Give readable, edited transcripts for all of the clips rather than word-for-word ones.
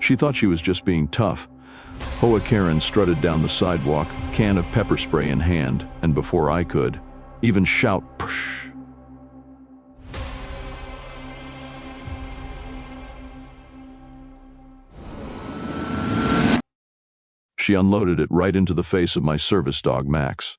She thought she was just being tough. HOA Karen strutted down the sidewalk, can of pepper spray in hand, and before I could even shout, "Psh!" she unloaded it right into the face of my service dog, Max.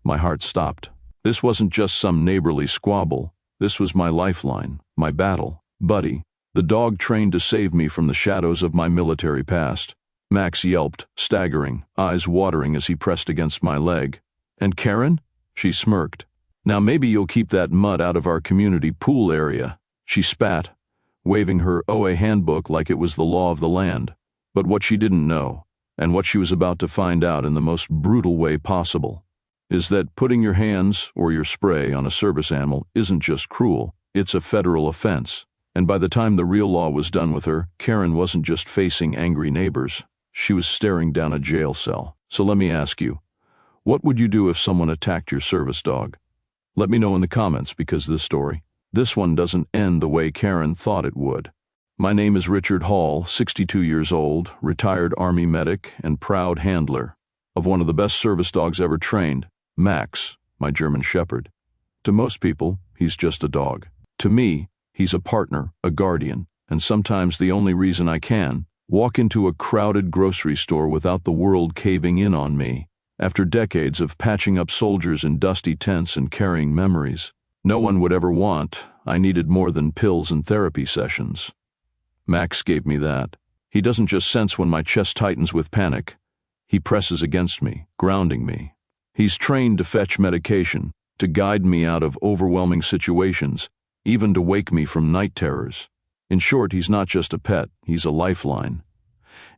My heart stopped. This wasn't just some neighborly squabble. This was my lifeline, my battle buddy, the dog trained to save me from the shadows of my military past. Max yelped, staggering, eyes watering as he pressed against my leg. "And Karen?" She smirked. "Now maybe you'll keep that mud out of our community pool area." She spat, waving her OA handbook like it was the law of the land. But what she didn't know, and what she was about to find out in the most brutal way possible, is that putting your hands or your spray on a service animal isn't just cruel, it's a federal offense. And by the time the real law was done with her, Karen wasn't just facing angry neighbors. She was staring down a jail cell. So let me ask you, what would you do if someone attacked your service dog? Let me know in the comments, because this one doesn't end the way Karen thought it would. My name is Richard Hall, 62 years old, retired Army medic and proud handler of one of the best service dogs ever trained, Max, my German Shepherd. To most people, he's just a dog. To me, he's a partner, a guardian, and sometimes the only reason I can walk into a crowded grocery store without the world caving in on me. After decades of patching up soldiers in dusty tents and carrying memories no one would ever want, I needed more than pills and therapy sessions. Max gave me that. He doesn't just sense when my chest tightens with panic. He presses against me, grounding me. He's trained to fetch medication, to guide me out of overwhelming situations, even to wake me from night terrors. In short, he's not just a pet, he's a lifeline.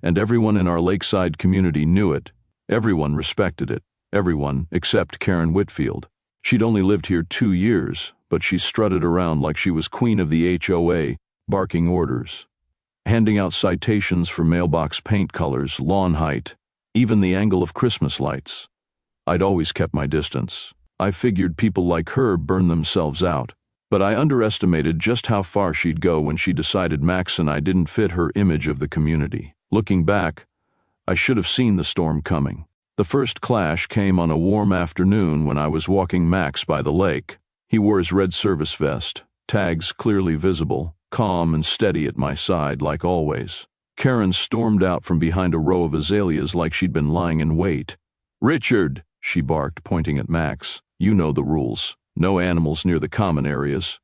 And everyone in our lakeside community knew it. Everyone respected it. Everyone except Karen Whitfield. She'd only lived here 2 years, but she strutted around like she was queen of the HOA, barking orders, handing out citations for mailbox paint colors, lawn height, even the angle of Christmas lights. I'd always kept my distance. I figured people like her burn themselves out. But I underestimated just how far she'd go when she decided Max and I didn't fit her image of the community. Looking back, I should have seen the storm coming. The first clash came on a warm afternoon when I was walking Max by the lake. He wore his red service vest, tags clearly visible, calm and steady at my side like always. Karen stormed out from behind a row of azaleas like she'd been lying in wait. "Richard," she barked, pointing at Max. "You know the rules. No animals near the common areas.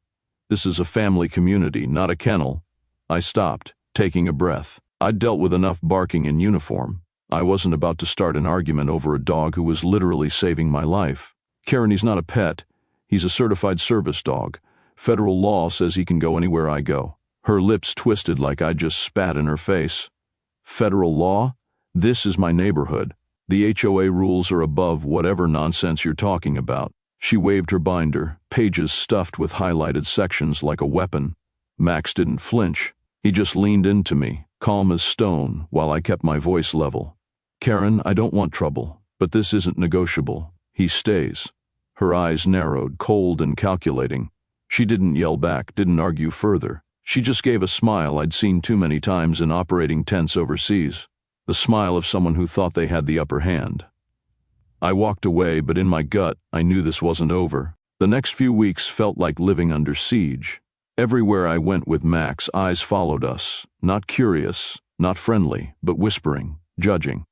This is a family community, not a kennel." I stopped, taking a breath. I'd dealt with enough barking in uniform. I wasn't about to start an argument over a dog who was literally saving my life. "Karen, he's not a pet. He's a certified service dog. Federal law says he can go anywhere I go." Her lips twisted like I just spat in her face. "Federal law? This is my neighborhood. The HOA rules are above whatever nonsense you're talking about." She waved her binder, pages stuffed with highlighted sections like a weapon. Max didn't flinch. He just leaned into me, calm as stone, while I kept my voice level. "Karen, I don't want trouble, but this isn't negotiable. He stays." Her eyes narrowed, cold and calculating. She didn't yell back, didn't argue further. She just gave a smile I'd seen too many times in operating tents overseas. The smile of someone who thought they had the upper hand. I walked away, but in my gut, I knew this wasn't over. The next few weeks felt like living under siege. Everywhere I went with Max, eyes followed us, not curious, not friendly, but whispering, judging.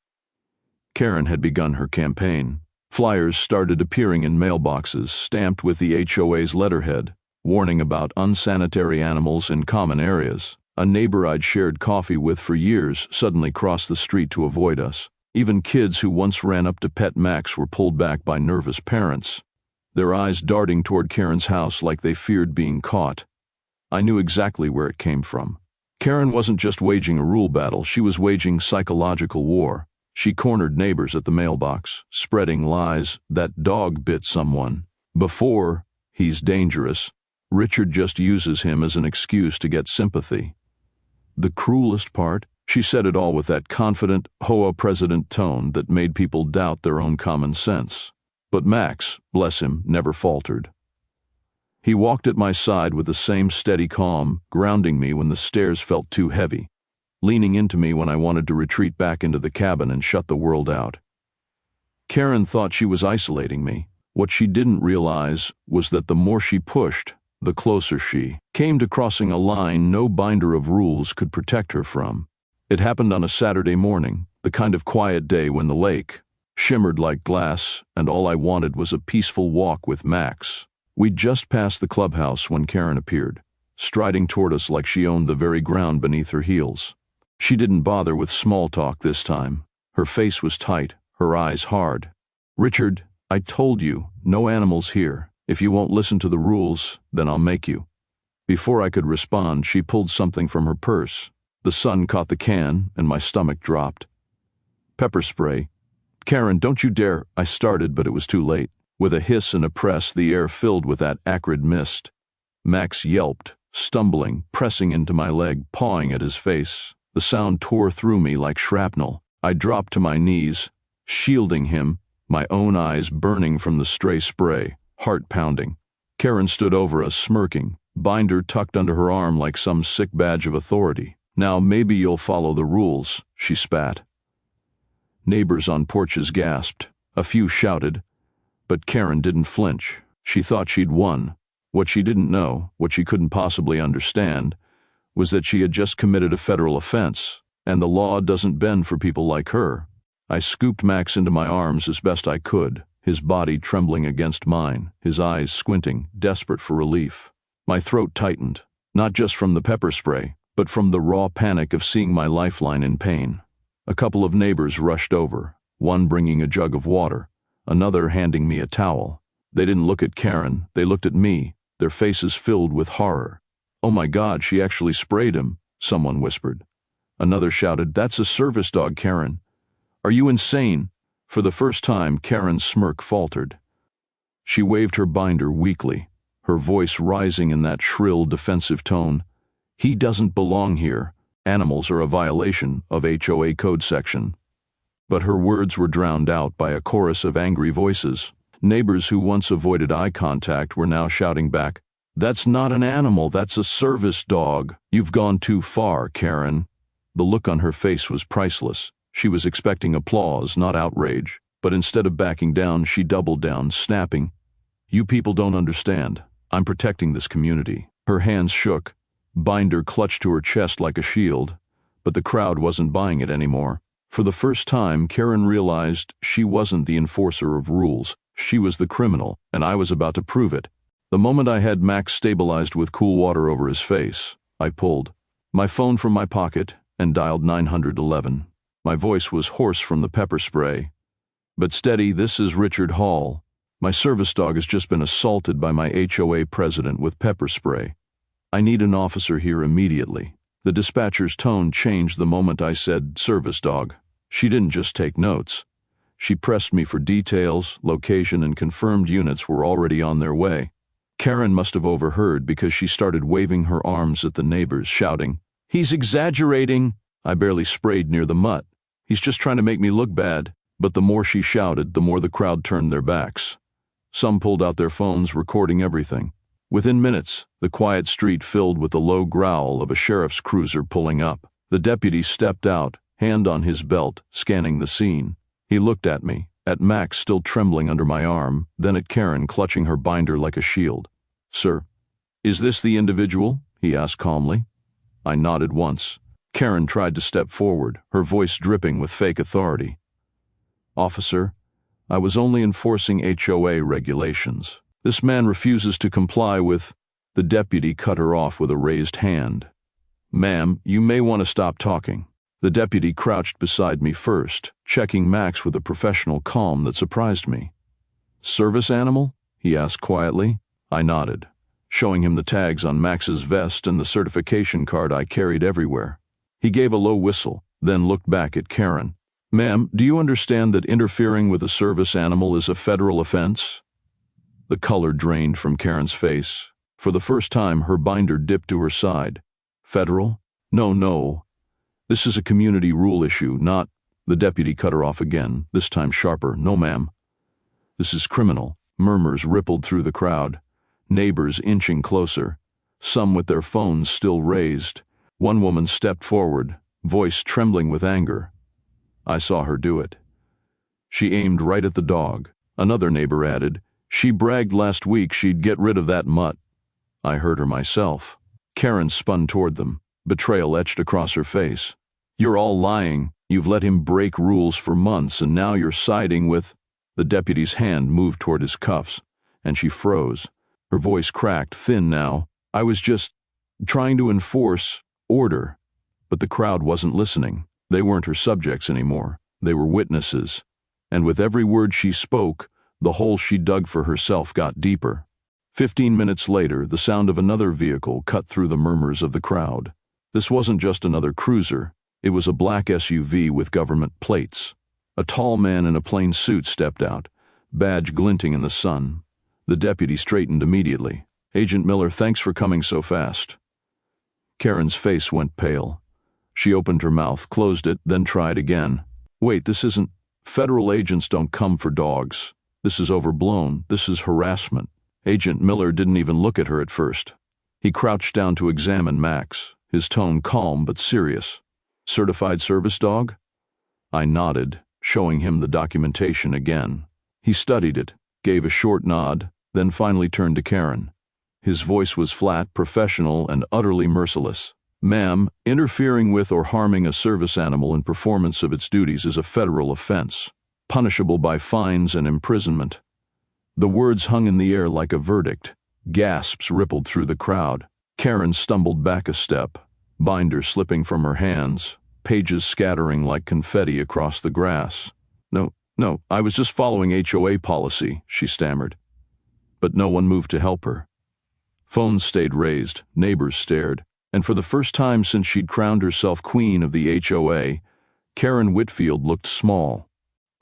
Karen had begun her campaign. Flyers started appearing in mailboxes, stamped with the HOA's letterhead, warning about unsanitary animals in common areas. A neighbor I'd shared coffee with for years suddenly crossed the street to avoid us. Even kids who once ran up to pet Max were pulled back by nervous parents, their eyes darting toward Karen's house like they feared being caught. I knew exactly where it came from. Karen wasn't just waging a rule battle, she was waging psychological war. She cornered neighbors at the mailbox, spreading lies that dog bit someone. Before, he's dangerous, Richard just uses him as an excuse to get sympathy. The cruelest part? She said it all with that confident HOA president tone that made people doubt their own common sense. But Max, bless him, never faltered. He walked at my side with the same steady calm, grounding me when the stairs felt too heavy. leaning into me when I wanted to retreat back into the cabin and shut the world out. Karen thought she was isolating me. What she didn't realize was that the more she pushed, the closer she came to crossing a line no binder of rules could protect her from. It happened on a Saturday morning, the kind of quiet day when the lake shimmered like glass, and all I wanted was a peaceful walk with Max. We'd just passed the clubhouse when Karen appeared, striding toward us like she owned the very ground beneath her heels. She didn't bother with small talk this time. Her face was tight, her eyes hard. "Richard, I told you, no animals here. If you won't listen to the rules, then I'll make you." Before I could respond, she pulled something from her purse. The sun caught the can, and my stomach dropped. "Pepper spray." "Karen, don't you dare," I started, but it was too late. With a hiss and a press, the air filled with that acrid mist. Max yelped, stumbling, pressing into my leg, pawing at his face. The sound tore through me like shrapnel. I dropped to my knees, shielding him, my own eyes burning from the stray spray, heart pounding. Karen stood over us, smirking, binder tucked under her arm like some sick badge of authority. "Now maybe you'll follow the rules," she spat. Neighbors on porches gasped. A few shouted. But Karen didn't flinch. She thought she'd won. What she didn't know, what she couldn't possibly understand, was that she had just committed a federal offense, and the law doesn't bend for people like her. I scooped Max into my arms as best I could, his body trembling against mine, his eyes squinting, desperate for relief. My throat tightened, not just from the pepper spray, but from the raw panic of seeing my lifeline in pain. A couple of neighbors rushed over, one bringing a jug of water, another handing me a towel. They didn't look at Karen, they looked at me, their faces filled with horror. "Oh my God, she actually sprayed him," someone whispered. Another shouted, "That's a service dog, Karen. Are you insane?" For the first time, Karen's smirk faltered. She waved her binder weakly, her voice rising in that shrill, defensive tone. "He doesn't belong here. Animals are a violation of HOA code section." But her words were drowned out by a chorus of angry voices. Neighbors who once avoided eye contact were now shouting back, "That's not an animal, that's a service dog. You've gone too far, Karen." The look on her face was priceless. She was expecting applause, not outrage. But instead of backing down, she doubled down, snapping, "You people don't understand. I'm protecting this community." Her hands shook. Binder clutched to her chest like a shield, but the crowd wasn't buying it anymore. For the first time, Karen realized she wasn't the enforcer of rules. She was the criminal, and I was about to prove it. The moment I had Max stabilized with cool water over his face, I pulled my phone from my pocket and dialed 911. My voice was hoarse from the pepper spray. "But steady, this is Richard Hall. My service dog has just been assaulted by my HOA president with pepper spray. I need an officer here immediately." The dispatcher's tone changed the moment I said service dog. She didn't just take notes. She pressed me for details, location, and confirmed units were already on their way. Karen must have overheard because she started waving her arms at the neighbors, shouting, "He's exaggerating." I barely sprayed near the mutt. "He's just trying to make me look bad." But the more she shouted, the more the crowd turned their backs. Some pulled out their phones, recording everything. Within minutes, the quiet street filled with the low growl of a sheriff's cruiser pulling up. The deputy stepped out, hand on his belt, scanning the scene. He looked at me, at Max still trembling under my arm, then at Karen clutching her binder like a shield. "Sir, is this the individual?" he asked calmly. I nodded once. Karen tried to step forward, her voice dripping with fake authority. "Officer, I was only enforcing HOA regulations. This man refuses to comply with—" The deputy cut her off with a raised hand. "Ma'am, you may want to stop talking." The deputy crouched beside me first, checking Max with a professional calm that surprised me. "Service animal?" he asked quietly. I nodded, showing him the tags on Max's vest and the certification card I carried everywhere. He gave a low whistle, then looked back at Karen. "Ma'am, do you understand that interfering with a service animal is a federal offense?" The color drained from Karen's face. For the first time, her binder dipped to her side. "Federal? No. This is a community rule issue, not—" The deputy cut her off again, this time sharper. "No, ma'am. This is criminal." Murmurs rippled through the crowd. Neighbors inching closer, some with their phones still raised. One woman stepped forward, voice trembling with anger. I saw her do it. She aimed right at the dog. Another neighbor added, "She bragged last week she'd get rid of that mutt." I heard her myself. Karen spun toward them, betrayal etched across her face. "You're all lying. You've let him break rules for months, and now you're siding with—" The deputy's hand moved toward his cuffs, and she froze. Her voice cracked, thin now. "I was just trying to enforce order." But the crowd wasn't listening. They weren't her subjects anymore. They were witnesses. And with every word she spoke, the hole she dug for herself got deeper. 15 minutes later, the sound of another vehicle cut through the murmurs of the crowd. This wasn't just another cruiser. It was a black SUV with government plates. A tall man in a plain suit stepped out, badge glinting in the sun. The deputy straightened immediately. "Agent Miller, thanks for coming so fast." Karen's face went pale. She opened her mouth, closed it, then tried again. "Wait, this isn't— Federal agents don't come for dogs. This is overblown. This is harassment." Agent Miller didn't even look at her at first. He crouched down to examine Max, his tone calm but serious. "Certified service dog?" I nodded, showing him the documentation again. He studied it, gave a short nod, then finally turned to Karen. His voice was flat, professional, and utterly merciless. "Ma'am, interfering with or harming a service animal in performance of its duties is a federal offense, punishable by fines and imprisonment." The words hung in the air like a verdict. Gasps rippled through the crowd. Karen stumbled back a step, binder slipping from her hands, pages scattering like confetti across the grass. No, I was just following HOA policy," she stammered. But no one moved to help her. Phones stayed raised, neighbors stared, and for the first time since she'd crowned herself queen of the HOA, Karen Whitfield looked small.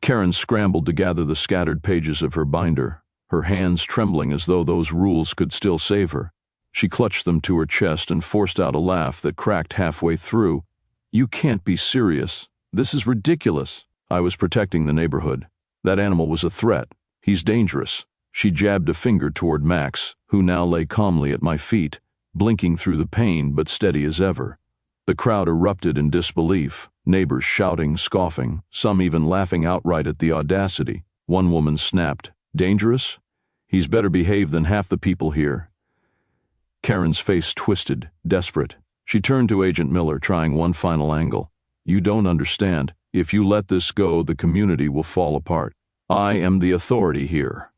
Karen scrambled to gather the scattered pages of her binder, her hands trembling as though those rules could still save her. She clutched them to her chest and forced out a laugh that cracked halfway through. "You can't be serious. This is ridiculous." "I was protecting the neighborhood. That animal was a threat. He's dangerous." She jabbed a finger toward Max, who now lay calmly at my feet, blinking through the pain but steady as ever. The crowd erupted in disbelief, neighbors shouting, scoffing, some even laughing outright at the audacity. One woman snapped, "Dangerous? He's better behaved than half the people here." Karen's face twisted, desperate. She turned to Agent Miller, trying one final angle. "You don't understand. If you let this go, the community will fall apart. I am the authority here."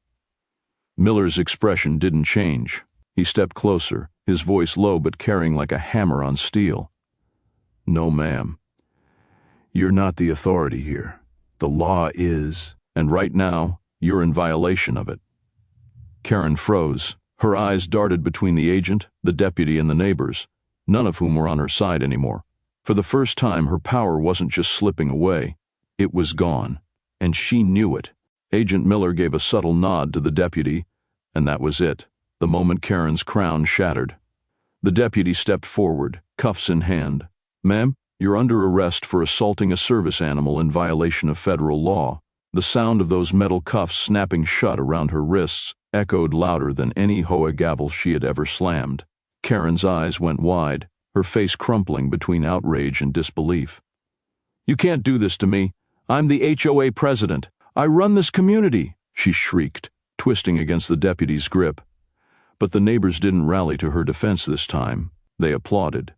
Miller's expression didn't change. He stepped closer, his voice low but carrying like a hammer on steel. "No, ma'am. You're not the authority here. The law is, and right now, you're in violation of it." Karen froze. Her eyes darted between the agent, the deputy, and the neighbors, none of whom were on her side anymore. For the first time, her power wasn't just slipping away. It was gone, and she knew it. Agent Miller gave a subtle nod to the deputy, and that was it. The moment Karen's crown shattered. The deputy stepped forward, cuffs in hand. "Ma'am, you're under arrest for assaulting a service animal in violation of federal law." The sound of those metal cuffs snapping shut around her wrists echoed louder than any HOA gavel she had ever slammed. Karen's eyes went wide, her face crumpling between outrage and disbelief. "You can't do this to me. I'm the HOA president. I run this community," she shrieked, twisting against the deputy's grip. But the neighbors didn't rally to her defense this time. They applauded.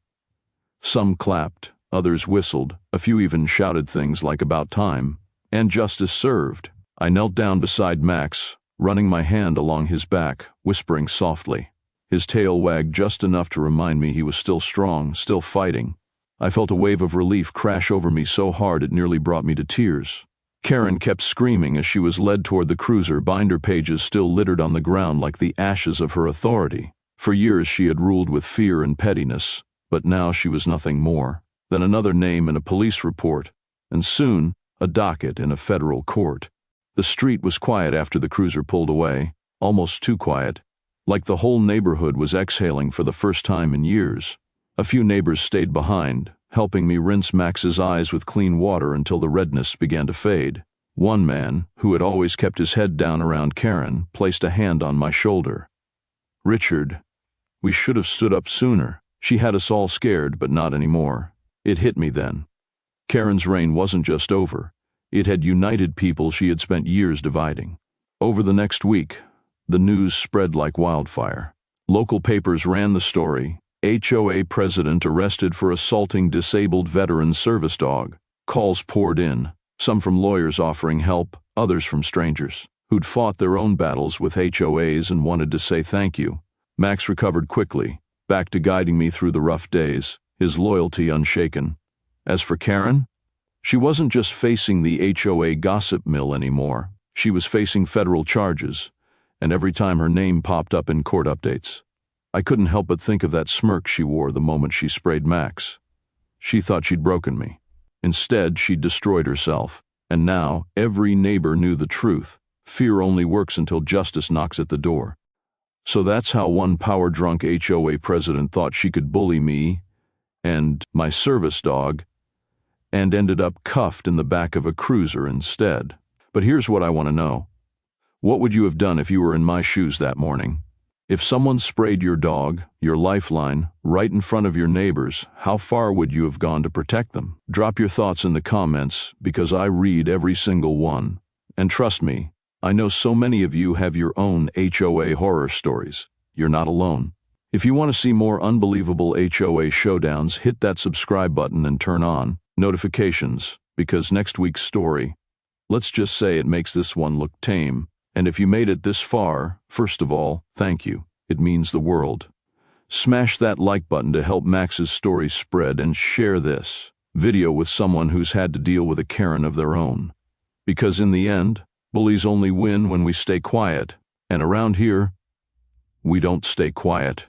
Some clapped, others whistled, a few even shouted things like "about time," and justice served. I knelt down beside Max, running my hand along his back, whispering softly. His tail wagged just enough to remind me he was still strong, still fighting. I felt a wave of relief crash over me so hard it nearly brought me to tears. Karen kept screaming as she was led toward the cruiser, binder pages still littered on the ground like the ashes of her authority. For years she had ruled with fear and pettiness, but now she was nothing more than another name in a police report, and soon a docket in a federal court. The street was quiet after the cruiser pulled away, almost too quiet, like the whole neighborhood was exhaling for the first time in years. A few neighbors stayed behind, helping me rinse Max's eyes with clean water until the redness began to fade. One man, who had always kept his head down around Karen, placed a hand on my shoulder. "Richard, we should have stood up sooner." She had us all scared, but not anymore. It hit me then. Karen's reign wasn't just over. It had united people she had spent years dividing. Over the next week, the news spread like wildfire. Local papers ran the story. HOA president arrested for assaulting disabled veteran service dog. Calls poured in, some from lawyers offering help, others from strangers who'd fought their own battles with HOAs and wanted to say thank you. Max recovered quickly, back to guiding me through the rough days, his loyalty unshaken. As for Karen, she wasn't just facing the HOA gossip mill anymore. She was facing federal charges, and every time her name popped up in court updates, I couldn't help but think of that smirk she wore the moment she sprayed Max. She thought she'd broken me. Instead, she'd destroyed herself, and now every neighbor knew the truth. Fear only works until justice knocks at the door. So that's how one power-drunk HOA president thought she could bully me and my service dog, and ended up cuffed in the back of a cruiser instead. But here's what I want to know. What would you have done if you were in my shoes that morning? If someone sprayed your dog, your lifeline, right in front of your neighbors, how far would you have gone to protect them? Drop your thoughts in the comments, because I read every single one. And trust me, I know so many of you have your own HOA horror stories. You're not alone. If you want to see more unbelievable HOA showdowns, hit that subscribe button and turn on notifications, because next week's story, let's just say it makes this one look tame. And if you made it this far, first of all, thank you. It means the world. Smash that like button to help Max's story spread, and share this video with someone who's had to deal with a Karen of their own. Because in the end, bullies only win when we stay quiet. And around here, we don't stay quiet.